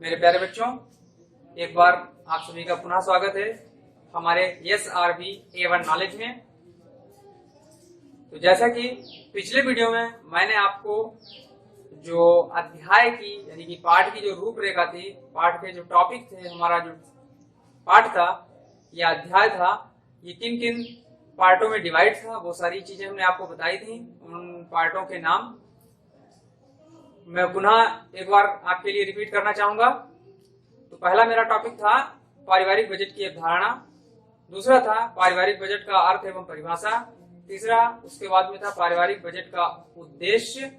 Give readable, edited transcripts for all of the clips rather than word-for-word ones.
मेरे प्यारे बच्चों, एक बार आप सभी का पुनः स्वागत है हमारे SRB A1 नॉलेज में। तो जैसा कि पिछले वीडियो में मैंने आपको जो अध्याय की यानी कि पाठ की जो रूपरेखा थी, पाठ के जो टॉपिक थे, हमारा जो पाठ था या अध्याय था, ये किन किन पार्टों में डिवाइड था, वो सारी चीजें हमने आपको बताई थी। उन पार्टों के नाम मैं पुनः एक बार आपके लिए रिपीट करना चाहूंगा। तो पहला मेरा टॉपिक था पारिवारिक बजट की अवधारणा, दूसरा था पारिवारिक बजट का अर्थ एवं परिभाषा, तीसरा उसके बाद में था पारिवारिक बजट का उद्देश्य,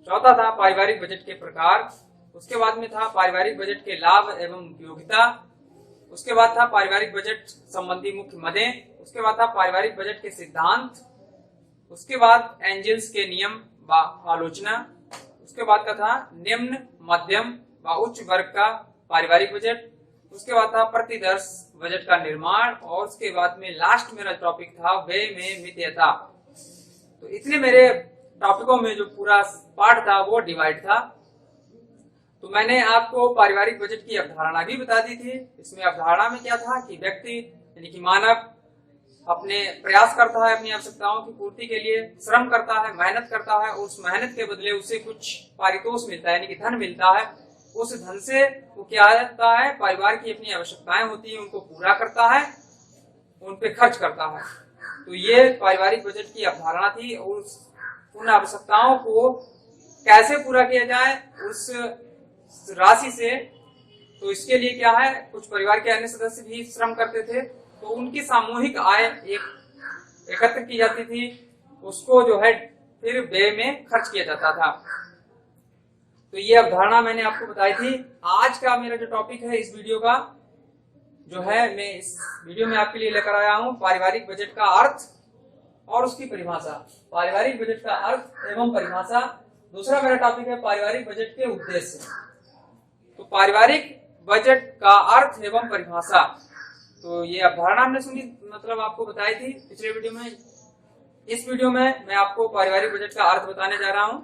चौथा था पारिवारिक बजट के प्रकार, उसके बाद में था पारिवारिक बजट के लाभ एवं उपयोगिता, उसके बाद था पारिवारिक बजट संबंधी मुख्य मदें, उसके बाद था पारिवारिक बजट के सिद्धांत, उसके बाद एंजल्स के नियम व आलोचना, उसके बाद का था निम्न, मध्यम व उच्च वर्ग का पारिवारिक बजट, उसके बाद था प्रतिदर्श बजट का निर्माण, और उसके बाद में लास्ट मेरा टॉपिक था व्यय में मितव्ययता। तो इतने मेरे टॉपिकों में जो पूरा पाठ था वो डिवाइड था। तो मैंने आपको पारिवारिक बजट की अवधारणा भी बता दी थी। इसमें अवधारणा में क्या था कि व्यक्ति यानी कि मानव अपने प्रयास करता है, अपनी आवश्यकताओं की पूर्ति के लिए श्रम करता है, मेहनत करता है, और उस मेहनत के बदले उसे कुछ पारितोष मिलता है यानी कि धन मिलता है। उस धन से वो क्या करता है, परिवार की अपनी आवश्यकताएं होती है उनको पूरा करता है, उन पे खर्च करता है। तो ये पारिवारिक बजट की अवधारणा थी। और उन आवश्यकताओं को कैसे पूरा किया जाए उस राशि से, तो इसके लिए क्या है, कुछ परिवार के अन्य सदस्य भी श्रम करते थे, तो उनकी सामूहिक आय एकत्र की जाती थी, उसको जो है फिर व्यय में खर्च किया जाता था। तो ये अवधारणा मैंने आपको बताई थी। आज का मेरा जो टॉपिक है इस वीडियो का जो है, मैं इस वीडियो में आपके लिए लेकर आया हूं पारिवारिक बजट का अर्थ और उसकी परिभाषा। पारिवारिक बजट का अर्थ एवं परिभाषा। दूसरा मेरा टॉपिक है पारिवारिक बजट के उद्देश्य। तो पारिवारिक बजट का अर्थ एवं परिभाषा, तो ये अवधारणा हमने सुनी, मतलब आपको बताई थी पिछले वीडियो में। इस वीडियो में मैं आपको पारिवारिक बजट का अर्थ बताने जा रहा हूं।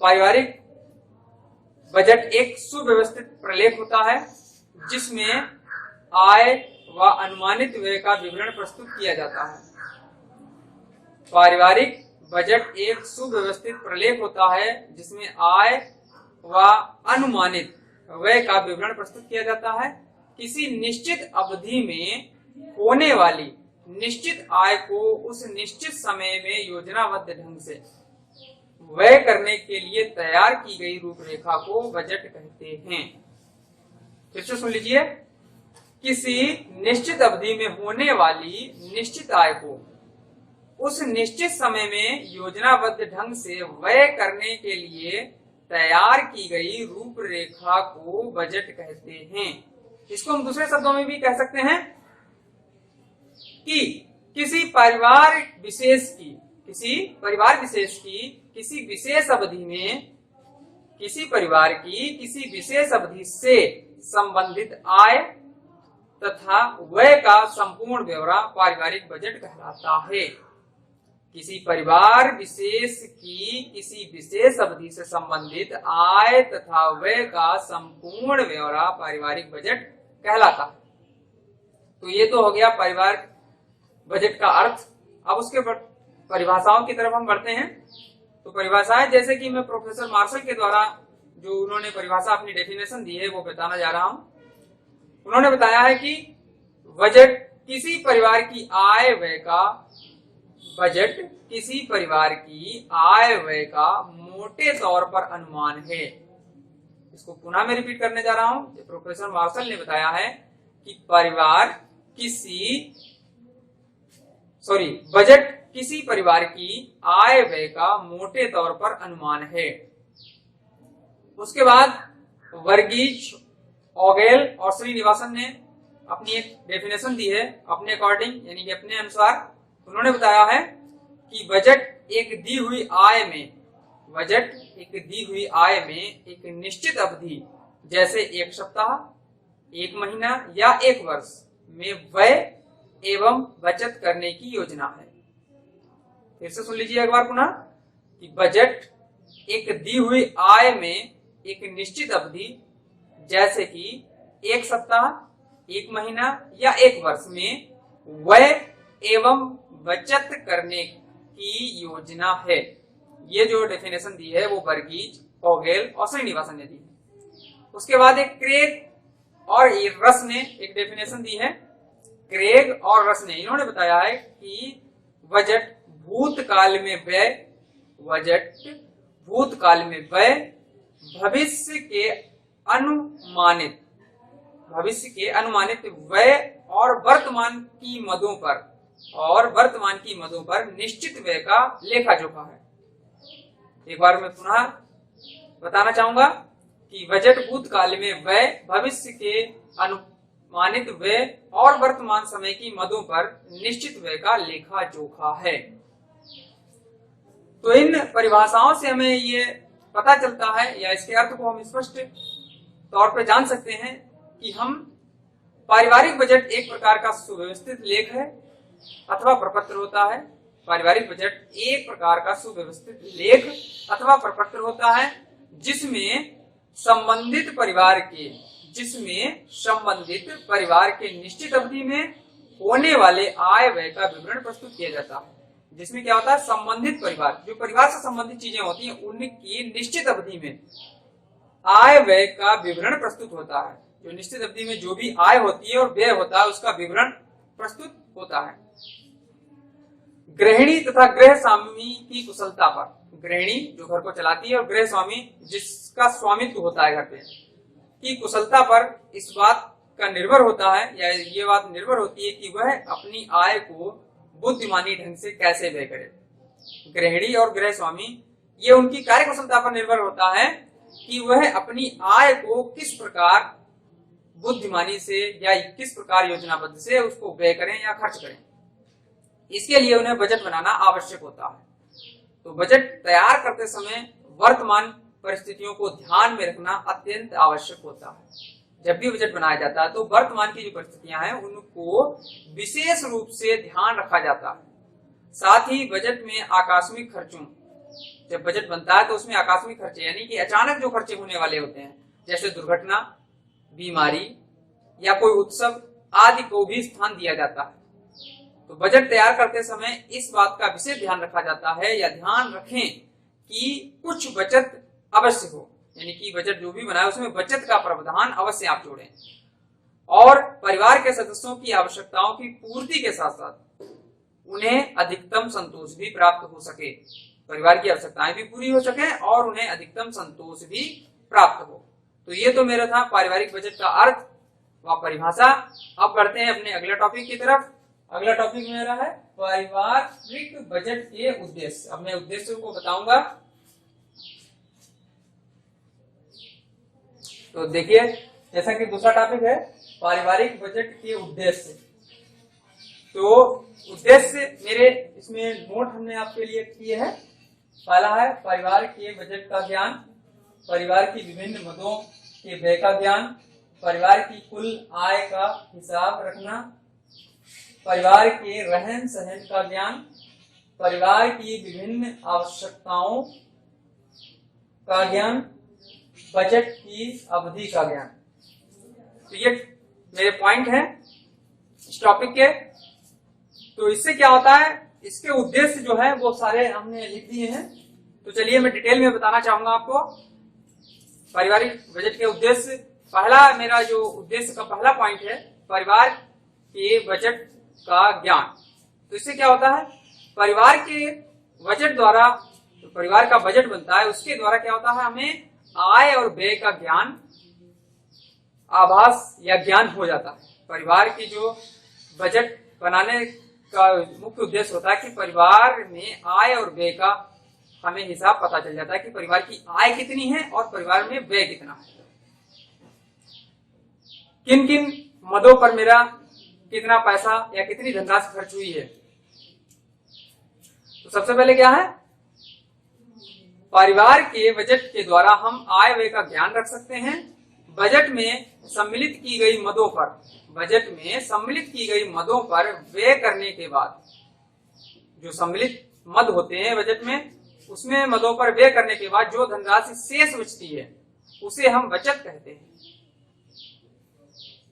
पारिवारिक बजट एक सुव्यवस्थित प्रलेख होता है जिसमें आय व अनुमानित व्यय का विवरण प्रस्तुत किया जाता है। पारिवारिक बजट एक सुव्यवस्थित प्रलेख होता है जिसमें आय व अनुमानित व्यय का विवरण प्रस्तुत किया जाता है। किसी निश्चित अवधि में होने वाली निश्चित आय को उस निश्चित समय में योजनाबद्ध ढंग से व्यय करने के लिए तैयार की गई रूपरेखा को बजट कहते हैं। फिर से सुन लीजिए, किसी निश्चित अवधि में होने वाली निश्चित आय को उस निश्चित समय में योजनाबद्ध ढंग से व्यय करने के लिए तैयार की गई रूपरेखा को बजट कहते हैं। इसको हम दूसरे शब्दों में भी कह सकते हैं कि किसी परिवार विशेष की किसी विशेष अवधि में किसी परिवार की किसी विशेष अवधि से संबंधित आय तथा व्यय का संपूर्ण ब्यौरा पारिवारिक बजट कहलाता है। किसी परिवार विशेष की किसी विशेष अवधि से संबंधित आय तथा व्यय का संपूर्ण ब्यौरा पारिवारिक बजट कहलाता है। तो ये तो हो गया परिवार बजट का अर्थ। अब उसके परिभाषाओं की तरफ हम बढ़ते हैं। तो परिभाषाएं, जैसे कि मैं प्रोफेसर मार्शल के द्वारा जो उन्होंने परिभाषा अपनी डेफिनेशन दी है वो बताना जा रहा हूं। उन्होंने बताया है कि बजट किसी परिवार की आय व्यय का बजट किसी परिवार की आय व्यय का मोटे तौर पर अनुमान है। इसको पुनः मैं रिपीट करने जा रहा हूं। प्रोफेसर मार्शल ने बताया है कि बजट किसी परिवार की आय व्यय का मोटे तौर पर अनुमान है। उसके बाद वर्गीज, ओगेल और श्रीनिवासन ने अपनी एक डेफिनेशन दी है अपने अकॉर्डिंग यानी कि अपने अनुसार। उन्होंने बताया है कि बजट एक दी हुई आय में एक निश्चित अवधि जैसे एक सप्ताह, एक महीना या एक वर्ष में व्यय एवं बचत करने की योजना है। फिर से सुन लीजिए एक बार पुनः कि बजट एक दी हुई आय में एक निश्चित अवधि जैसे कि एक सप्ताह, एक महीना या एक वर्ष में व्यय एवं बचत करने की योजना है। ये जो डेफिनेशन दी है वो वर्गीज, फोगेल और श्रीनिवासन ने दी है। उसके बाद एक क्रेग और रस ने एक डेफिनेशन दी है। क्रेग और रस ने इन्होंने बताया है कि बजट भूतकाल में व्यय, बजट भूतकाल में व्यय भविष्य के अनुमानित व्यय और वर्तमान की मदों पर निश्चित व्यय का लेखा जोखा है। एक बार मैं पुनः बताना चाहूंगा कि बजट भूतकाल में व्यय भविष्य के अनुमानित व्यय और वर्तमान समय की मदों पर निश्चित व्यय का लेखा जोखा है। तो इन परिभाषाओं से हमें ये पता चलता है या इसके अर्थ को हम स्पष्ट तौर पर जान सकते हैं कि हम पारिवारिक बजट एक प्रकार का सुव्यवस्थित लेख है अथवा प्रपत्र होता है। पारिवारिक बजट एक प्रकार का सुव्यवस्थित लेख अथवा प्रपत्र होता है जिसमें संबंधित परिवार के निश्चित अवधि में होने वाले आय व्यय का विवरण प्रस्तुत किया जाता है। जिसमें क्या होता है, संबंधित परिवार, जो परिवार से संबंधित चीजें होती हैं उनकी निश्चित अवधि में आय व्यय का विवरण प्रस्तुत होता है। जो निश्चित अवधि में जो भी आय होती है और व्यय होता है उसका विवरण प्रस्तुत होता है। गृहिणी तथा गृह स्वामी की कुशलता पर, गृहिणी जो घर को चलाती है और गृह स्वामी जिसका स्वामित्व होता है घर पे, की कुशलता पर इस बात का निर्भर होता है या ये बात निर्भर होती है कि वह अपनी आय को बुद्धिमानी ढंग से कैसे व्यय करे। गृहिणी और गृह स्वामी ये उनकी कार्य कुशलता पर निर्भर होता है कि वह अपनी आय को किस प्रकार बुद्धिमानी से या किस प्रकार योजनाबद्ध से उसको व्यय करें या खर्च करें। इसके लिए उन्हें बजट बनाना आवश्यक होता है। तो बजट तैयार करते समय वर्तमान परिस्थितियों को ध्यान में रखना अत्यंत आवश्यक होता है। जब भी बजट बनाया जाता है तो वर्तमान की जो परिस्थितियां हैं उनको विशेष रूप से ध्यान रखा जाता है। साथ ही बजट में आकस्मिक खर्चों, जब बजट बनता है तो उसमें आकस्मिक खर्चे यानी कि अचानक जो खर्चे होने वाले होते हैं जैसे दुर्घटना, बीमारी या कोई उत्सव आदि को भी स्थान दिया जाता है। तो बजट तैयार करते समय इस बात का विशेष ध्यान रखा जाता है या ध्यान रखें कि कुछ बचत अवश्य हो, यानी कि बजट जो भी बनाए उसमें बचत का प्रावधान अवश्य आप जोड़ें और परिवार के सदस्यों की आवश्यकताओं की पूर्ति के साथ साथ उन्हें अधिकतम संतोष भी प्राप्त हो सके, परिवार की आवश्यकताएं भी पूरी हो सके और उन्हें अधिकतम संतोष भी प्राप्त हो। तो ये तो मेरा था पारिवारिक बजट का अर्थ व परिभाषा। अब बढ़ते हैं अपने अगले टॉपिक की तरफ। अगला टॉपिक मेरा है पारिवारिक बजट के उद्देश्य। अब मैं उद्देश्य को बताऊंगा। तो देखिए, जैसा कि दूसरा टॉपिक है पारिवारिक बजट के उद्देश्य। तो उद्देश्य मेरे इसमें नोट हमने आपके लिए किए हैं। पहला है परिवार के बजट का ज्ञान, परिवार की विभिन्न मदों के व्यय का ज्ञान, परिवार की कुल आय का हिसाब रखना, परिवार के रहन सहन का ज्ञान, परिवार की विभिन्न आवश्यकताओं का ज्ञान, बजट की अवधि का ज्ञान। तो ये मेरे पॉइंट हैं इस टॉपिक के। तो इससे क्या होता है, इसके उद्देश्य जो है वो सारे हमने लिख दिए हैं। तो चलिए मैं डिटेल में बताना चाहूंगा आपको पारिवारिक बजट के उद्देश्य। पहला मेरा जो उद्देश्य का पहला पॉइंट है परिवार के बजट का ज्ञान। तो इससे क्या होता है, परिवार के बजट द्वारा, तो परिवार का बजट बनता है उसके द्वारा क्या होता है, हमें आय और व्यय का ज्ञान, आभास या ज्ञान हो जाता है। परिवार की जो बजट बनाने का मुख्य उद्देश्य होता है कि परिवार में आय और व्यय का हमें हिसाब पता चल जाता है कि परिवार की आय कितनी है और परिवार में व्यय कितना है, किन किन मदों पर मेरा कितना पैसा या कितनी धनराशि खर्च हुई है। तो सबसे पहले क्या है, परिवार के बजट के द्वारा हम आय व्यय का ज्ञान रख सकते हैं। बजट में सम्मिलित की गई मदों पर, बजट में सम्मिलित की गई मदों पर व्यय करने के बाद, जो सम्मिलित मद होते हैं बजट में, उसमें मदों पर व्यय करने के बाद जो धनराशि शेष बचती है उसे हम बचत कहते हैं।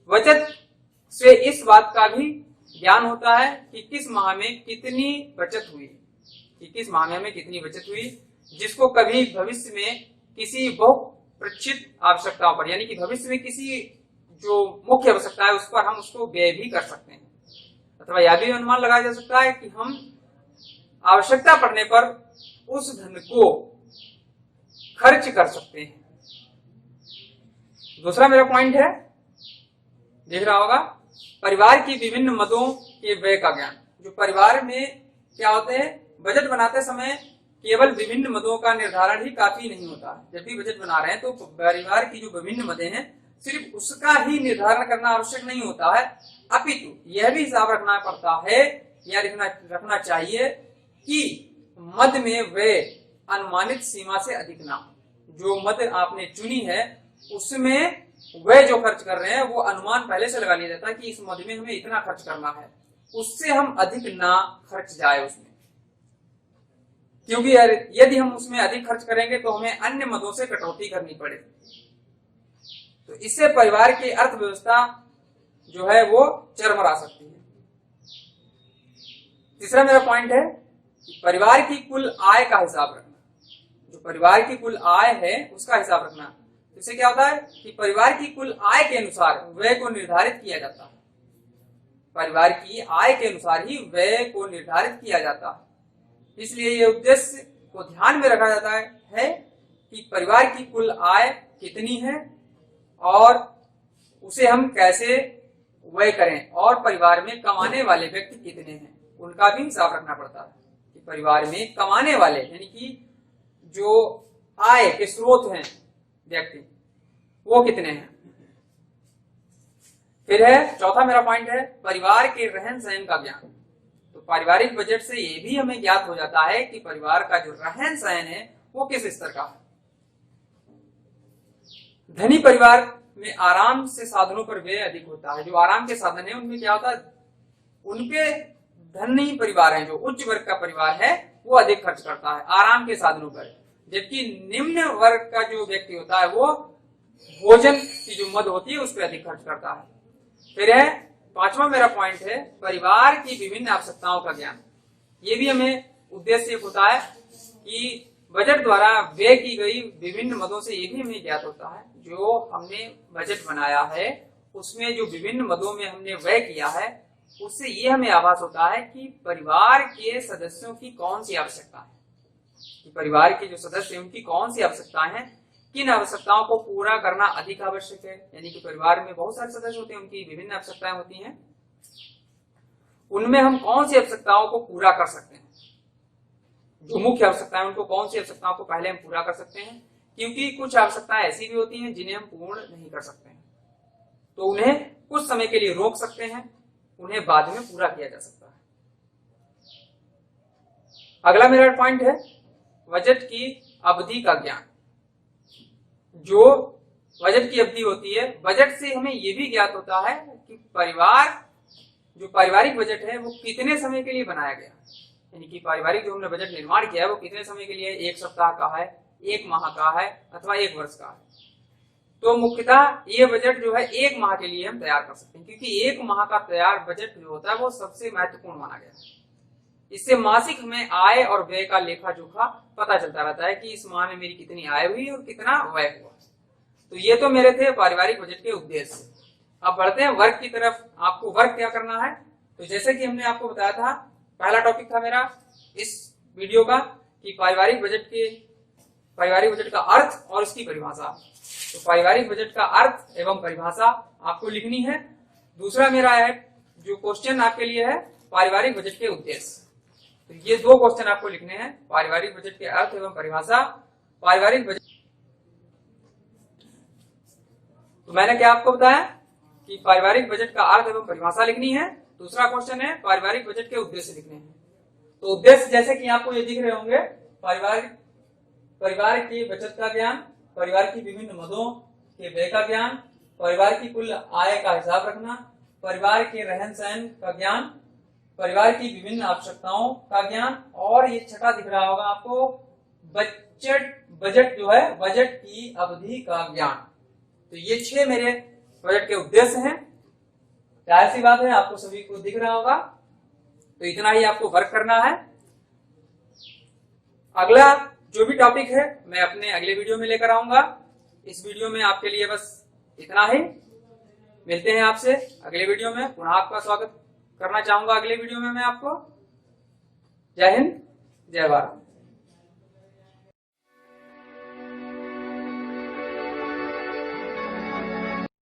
बचत से इस बात का भी ज्ञान होता है कि किस माह में कितनी बचत हुई, जिसको कभी भविष्य में किसी बहुप्रचीत आवश्यकताओं पर, यानी कि भविष्य में किसी जो मुख्य आवश्यकता है उस पर हम उसको व्यय भी कर सकते हैं, अथवा यह भी अनुमान लगाया जा सकता है कि हम आवश्यकता पड़ने पर उस धन को खर्च कर सकते हैं। दूसरा मेरा पॉइंट है, देख रहा होगा, परिवार की विभिन्न मदों के व्यय का ज्ञान। जो परिवार में क्या होते हैं, बजट बनाते समय केवल विभिन्न मदों का निर्धारण ही काफी नहीं होता है। जब भी बजट बना रहे हैं तो परिवार की जो विभिन्न मदें हैं सिर्फ उसका ही निर्धारण करना आवश्यक नहीं होता है, अपितु यह भी हिसाब रखना पड़ता है या रखना चाहिए कि मद में व्यय अनुमानित सीमा से अधिक ना हो। जो मद आपने चुनी है उसमें वह जो खर्च कर रहे हैं वो अनुमान पहले से लगा लिया जाता है कि इस मद में हमें इतना खर्च करना है, उससे हम अधिक ना खर्च जाए उसमें, क्योंकि यदि हम उसमें अधिक खर्च करेंगे तो हमें अन्य मदों से कटौती करनी पड़ेगी। तो इससे परिवार की अर्थव्यवस्था जो है वो चरमरा सकती है। तीसरा मेरा पॉइंट है कि परिवार की कुल आय का हिसाब रखना। जो परिवार की कुल आय है उसका हिसाब रखना, इससे क्या होता है कि परिवार की कुल आय के अनुसार व्यय को निर्धारित किया जाता है। परिवार की आय के अनुसार ही व्यय को निर्धारित किया जाता है। इसलिए ये उद्देश्य को ध्यान में रखा जाता है कि परिवार की कुल आय कितनी है और उसे हम कैसे व्यय करें, और परिवार में कमाने वाले व्यक्ति कितने हैं उनका भी हिसाब रखना पड़ता है कि परिवार में कमाने वाले यानी कि जो आय के स्रोत हैं व्यक्ति वो कितने हैं। फिर है चौथा मेरा पॉइंट है परिवार के रहन सहन का ज्ञान। तो पारिवारिक बजट से ये भी हमें ज्ञात हो जाता है कि परिवार का जो रहन सहन है वो किस स्तर का है। धनी परिवार में आराम से साधनों पर व्यय अधिक होता है। जो आराम के साधन है उनमें क्या होता है, उनके धनी परिवार है, जो उच्च वर्ग का परिवार है वो अधिक खर्च करता है आराम के साधनों पर, जबकि निम्न वर्ग का जो व्यक्ति होता है वो भोजन की जो मद होती है उस पर अधिक खर्च करता है। फिर है पांचवा मेरा पॉइंट है परिवार की विभिन्न आवश्यकताओं का ज्ञान। ये भी हमें उद्देश्य होता है कि बजट द्वारा व्यय की गई विभिन्न मदों से ये भी हमें ज्ञात होता है जो हमने बजट बनाया है उसमें जो विभिन्न मदों में हमने व्यय किया है उससे ये हमें आभास होता है कि परिवार के सदस्यों की कौन सी आवश्यकता है, कि परिवार के जो सदस्य हैं उनकी कौन सी आवश्यकताएं हैं, किन आवश्यकताओं को पूरा करना अधिक आवश्यक है। यानी कि परिवार में बहुत सारे सदस्य होते हैं, उनकी विभिन्न आवश्यकताएं होती हैं, उनमें हम कौन सी आवश्यकताओं को पूरा कर सकते हैं, जो मुख्य आवश्यकताएं उनको कौन सी आवश्यकताओं को पहले हम पूरा कर सकते हैं, क्योंकि कुछ आवश्यकताएं ऐसी भी होती हैं जिन्हें हम पूर्ण नहीं कर सकते हैं, तो उन्हें कुछ समय के लिए रोक सकते हैं, उन्हें बाद में पूरा किया जा सकता है। अगला मेरा पॉइंट है बजट की अवधि का ज्ञान। जो बजट की अवधि होती है, बजट से हमें यह भी ज्ञात होता है कि जो पारिवारिक बजट है वो कितने समय के लिए बनाया गया, यानी कि पारिवारिक जो हमने बजट निर्माण किया है वो कितने समय के लिए, एक सप्ताह का है, एक माह का है अथवा एक वर्ष का है। तो मुख्यतः ये बजट जो है एक माह के लिए हम तैयार कर सकते हैं, क्योंकि एक माह का तैयार बजट जो होता है वो सबसे महत्वपूर्ण माना गया है। इससे मासिक हमें आय और व्यय का लेखा जोखा पता चलता रहता है कि इस माह में मेरी कितनी आय हुई और कितना व्यय हुआ। तो ये तो मेरे थे पारिवारिक बजट के उद्देश्य। अब बढ़ते हैं वर्क की तरफ। आपको वर्क क्या करना है, तो जैसे कि हमने आपको बताया था, पहला टॉपिक था मेरा इस वीडियो का कि पारिवारिक बजट का अर्थ और उसकी परिभाषा। तो पारिवारिक बजट का अर्थ एवं परिभाषा आपको लिखनी है। दूसरा मेरा है जो क्वेश्चन आपके लिए है पारिवारिक बजट के उद्देश्य। तो ये दो क्वेश्चन आपको लिखने हैं, पारिवारिक बजट के अर्थ एवं परिभाषा, पारिवारिक बजट। तो मैंने क्या आपको बताया कि पारिवारिक बजट का अर्थ एवं परिभाषा लिखनी है। दूसरा क्वेश्चन है पारिवारिक बजट के उद्देश्य लिखने हैं। तो उद्देश्य जैसे कि आपको ये दिख रहे होंगे, परिवार की बचत का ज्ञान, परिवार की विभिन्न मदों के व्यय का ज्ञान, परिवार की कुल आय का हिसाब रखना, परिवार के रहन सहन का ज्ञान, परिवार की विभिन्न आवश्यकताओं का ज्ञान, और ये छठा दिख रहा होगा आपको बजट जो है, बजट की अवधि का ज्ञान। तो ये 6 मेरे प्रोजेक्ट के उद्देश्य हैं। जाहिर सी बात है आपको सभी को दिख रहा होगा, तो इतना ही आपको वर्क करना है। अगला जो भी टॉपिक है मैं अपने अगले वीडियो में लेकर आऊंगा। इस वीडियो में आपके लिए बस इतना ही। मिलते हैं आपसे अगले वीडियो में। पुनः आपका स्वागत करना चाहूंगा अगले वीडियो में मैं आपको। जय हिंद, जय भारत।